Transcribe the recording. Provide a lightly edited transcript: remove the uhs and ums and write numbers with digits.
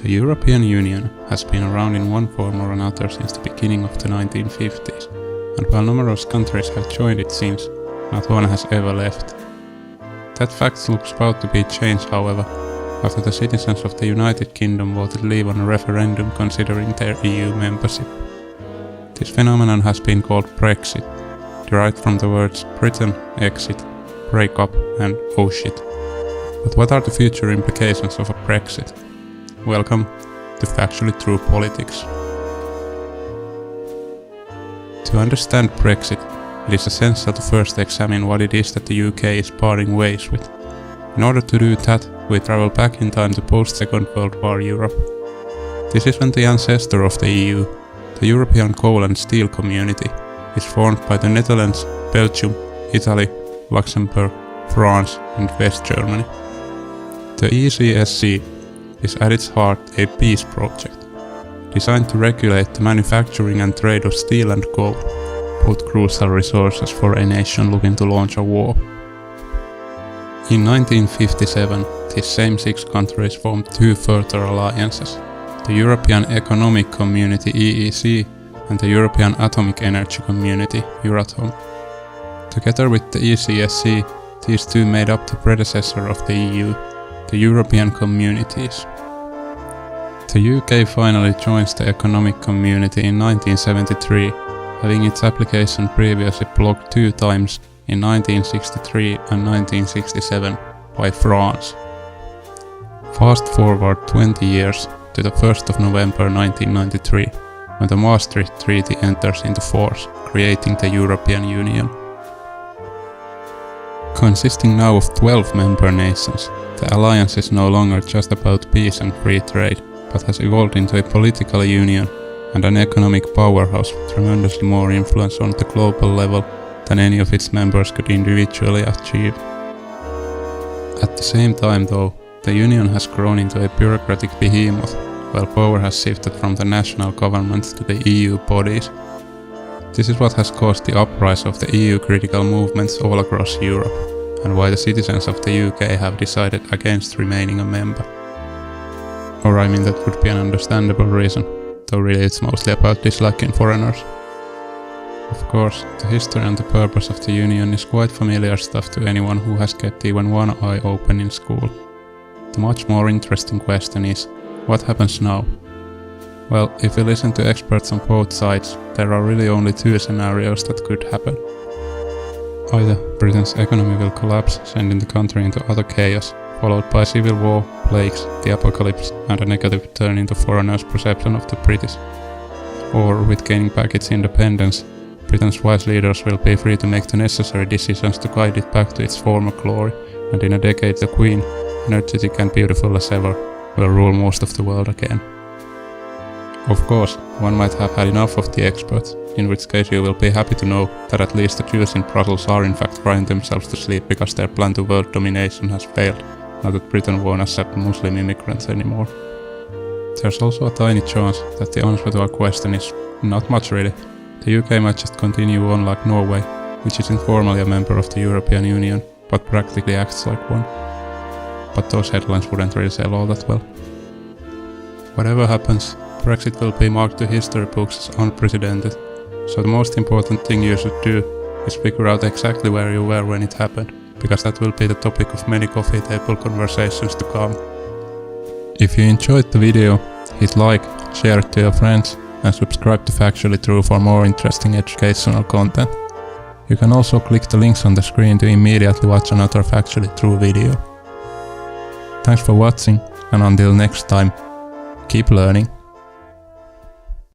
The European Union has been around in one form or another since the beginning of the 1950s, and while numerous countries have joined it since, not one has ever left. That fact looks about to be changed, however, after the citizens of the United Kingdom voted leave on a referendum considering their EU membership. This phenomenon has been called Brexit, derived from the words Britain, exit, break up and oh shit. But what are the future implications of a Brexit? Welcome to Factually True Politics. To understand Brexit, it is essential to first examine what it is that the UK is parting ways with. In order to do that, we travel back in time to post-Second World War Europe. This is when the ancestor of the EU, the European Coal and Steel Community, is formed by the Netherlands, Belgium, Italy, Luxembourg, France and West Germany. The ECSC is at its heart a peace project, designed to regulate the manufacturing and trade of steel and coal, both crucial resources for a nation looking to launch a war. In 1957, these same 6 countries formed 2 further alliances, the European Economic Community EEC and the European Atomic Energy Community Euratom. Together with the ECSC, these 2 made up the predecessor of the EU, the European Communities. The UK finally joins the Economic Community in 1973, having its application previously blocked 2 times in 1963 and 1967 by France. Fast forward 20 years to the 1st of November 1993, when the Maastricht Treaty enters into force, creating the European Union. Consisting now of 12 member nations, the alliance is no longer just about peace and free trade, but has evolved into a political union and an economic powerhouse with tremendously more influence on the global level than any of its members could individually achieve. At the same time though, the Union has grown into a bureaucratic behemoth, while power has shifted from the national governments to the EU bodies. This is what has caused the uprise of the EU critical movements all across Europe, and why the citizens of the UK have decided against remaining a member. Or I mean, that would be an understandable reason, though really it's mostly about disliking foreigners. Of course, the history and the purpose of the Union is quite familiar stuff to anyone who has kept even one eye open in school. The much more interesting question is, what happens now? Well, if we listen to experts on both sides, there are really only 2 scenarios that could happen. Either Britain's economy will collapse, sending the country into utter chaos, followed by civil war, plagues, the apocalypse and a negative turn in the foreigners' perception of the British. Or, with gaining back its independence, Britain's wise leaders will be free to make the necessary decisions to guide it back to its former glory, and in a decade the Queen, energetic and beautiful as ever, will rule most of the world again. Of course, one might have had enough of the experts, in which case you will be happy to know that at least the Jews in Brussels are in fact crying themselves to sleep because their plan to world domination has failed, now that Britain won't accept Muslim immigrants anymore. There's also a tiny chance that the answer to our question is not much really. The UK might just continue on like Norway, which isn't formally a member of the European Union, but practically acts like one. But those headlines wouldn't really sell all that well. Whatever happens, Brexit will be marked to history books as unprecedented, so the most important thing you should do is figure out exactly where you were when it happened, because that will be the topic of many coffee table conversations to come. If you enjoyed the video, hit like, share it to your friends, and subscribe to Factually True for more interesting educational content. You can also click the links on the screen to immediately watch another Factually True video. Thanks for watching, and until next time, keep learning.